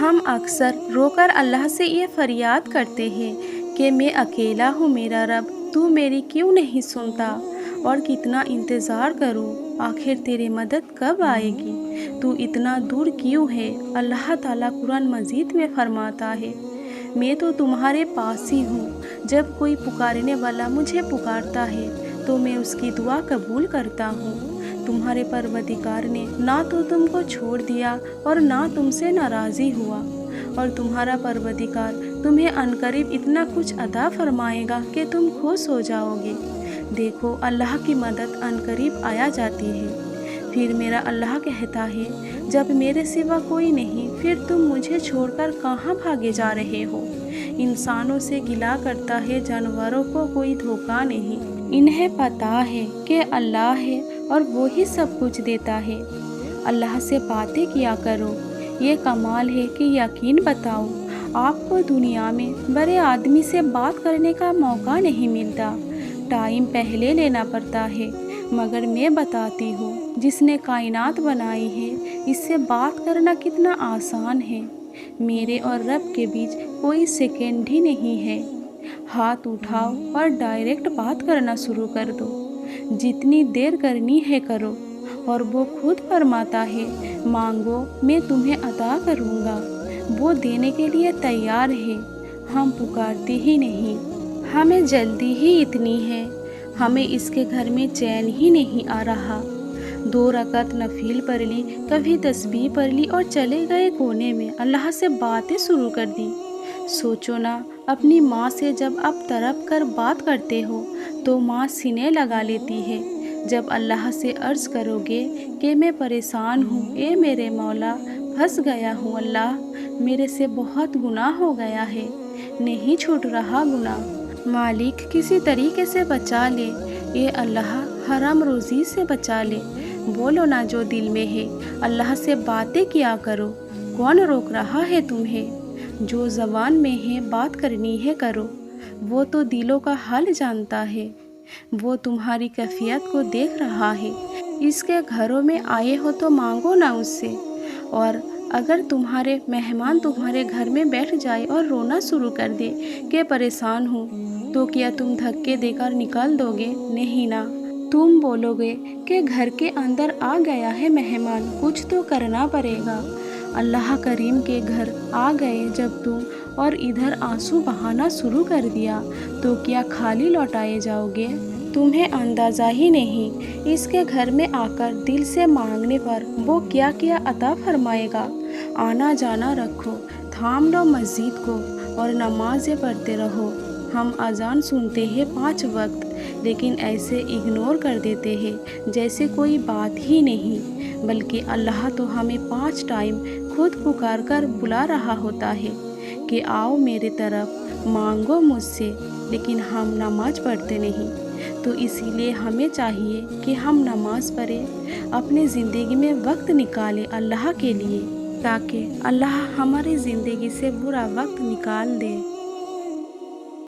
ہم اکثر رو کر اللہ سے یہ فریاد کرتے ہیں کہ میں اکیلا ہوں میرا رب، تو میری کیوں نہیں سنتا، اور کتنا انتظار کروں، آخر تیری مدد کب آئے گی، تو اتنا دور کیوں ہے۔ اللہ تعالیٰ قرآن مجید میں فرماتا ہے، میں تو تمہارے پاس ہی ہوں، جب کوئی پکارنے والا مجھے پکارتا ہے تو میں اس کی دعا قبول کرتا ہوں۔ تمہارے پروردگار نے نہ تو تم کو چھوڑ دیا اور نہ تم سے ناراضی ہوا، اور تمہارا پروردگار تمہیں عنقریب اتنا کچھ عطا فرمائے گا کہ تم خوش ہو جاؤ گے۔ دیکھو، اللہ کی مدد عنقریب آیا جاتی ہے۔ پھر میرا اللہ کہتا ہے، جب میرے سوا کوئی نہیں، پھر تم مجھے چھوڑ کر کہاں بھاگے جا رہے ہو۔ انسانوں سے گلہ کرتا ہے، جانوروں کو کوئی دھوکہ نہیں۔ انہیں پتہ ہے کہ اللہ ہے اور وہی سب کچھ دیتا ہے۔ اللہ سے باتیں کیا کرو، یہ کمال ہے کہ یقین بتاؤ، آپ کو دنیا میں بڑے آدمی سے بات کرنے کا موقع نہیں ملتا، ٹائم پہلے لینا پڑتا ہے، مگر میں بتاتی ہوں، جس نے کائنات بنائی ہے، اس سے بات کرنا کتنا آسان ہے۔ میرے اور رب کے بیچ کوئی سیکنڈ ہی نہیں ہے۔ ہاتھ اٹھاؤ اور ڈائریکٹ بات کرنا شروع کر دو، جتنی دیر کرنی ہے کرو، اور وہ خود فرماتا ہے، مانگو میں تمہیں عطا کروں گا۔ وہ دینے کے لیے تیار ہے، ہم پکارتے ہی نہیں۔ ہمیں جلدی ہی اتنی ہے، ہمیں اس کے گھر میں چین ہی نہیں آ رہا۔ 2 رکعت نفل پڑھ لی، کبھی تسبیح پڑھ لی اور چلے گئے کونے میں اللہ سے باتیں شروع کر دی۔ سوچو نا، اپنی ماں سے جب آپ تڑپ کر بات کرتے ہو تو ماں سینے لگا لیتی ہے۔ جب اللہ سے عرض کرو گے کہ میں پریشان ہوں، اے میرے مولا، پھنس گیا ہوں اللہ، میرے سے بہت گناہ ہو گیا ہے، نہیں چھوٹ رہا گناہ، مالک کسی طریقے سے بچا لے، اے اللہ حرام روزی سے بچا لے۔ بولو نا جو دل میں ہے، اللہ سے باتیں کیا کرو، کون روک رہا ہے تمہیں؟ جو زبان میں ہے بات کرنی ہے کرو، وہ تو دلوں کا حال جانتا ہے، وہ تمہاری کیفیت کو دیکھ رہا ہے۔ اس کے گھروں میں آئے ہو تو مانگو نا اس سے، اور اگر تمہارے مہمان تمہارے گھر میں بیٹھ جائے اور رونا شروع کر دے کہ پریشان ہوں، تو کیا تم دھکے دے کر نکال دو گے؟ نہیں نا، تم بولو گے کہ گھر کے اندر آ گیا ہے مہمان، کچھ تو کرنا پڑے گا۔ اللہ کریم کے گھر آ گئے جب تم اور ادھر آنسو بہانا شروع کر دیا، تو کیا خالی لوٹائے جاؤ گے؟ تمہیں اندازہ ہی نہیں، اس کے گھر میں آ کر دل سے مانگنے پر وہ کیا کیا عطا فرمائے گا۔ آنا جانا رکھو، تھام لو مسجد کو اور نمازیں پڑھتے رہو۔ ہم اذان سنتے ہیں 5 وقت، لیکن ایسے اگنور کر دیتے ہیں جیسے کوئی بات ہی نہیں، بلکہ اللہ تو ہمیں 5 ٹائم خود پکار کر بلا رہا ہوتا ہے کہ آؤ میرے طرف، مانگو مجھ سے، لیکن ہم نماز پڑھتے نہیں۔ تو اسی لیے ہمیں چاہیے کہ ہم نماز پڑھیں، اپنی زندگی میں وقت نکالیں اللہ کے لیے، تاکہ اللہ ہماری زندگی سے برا وقت نکال دے۔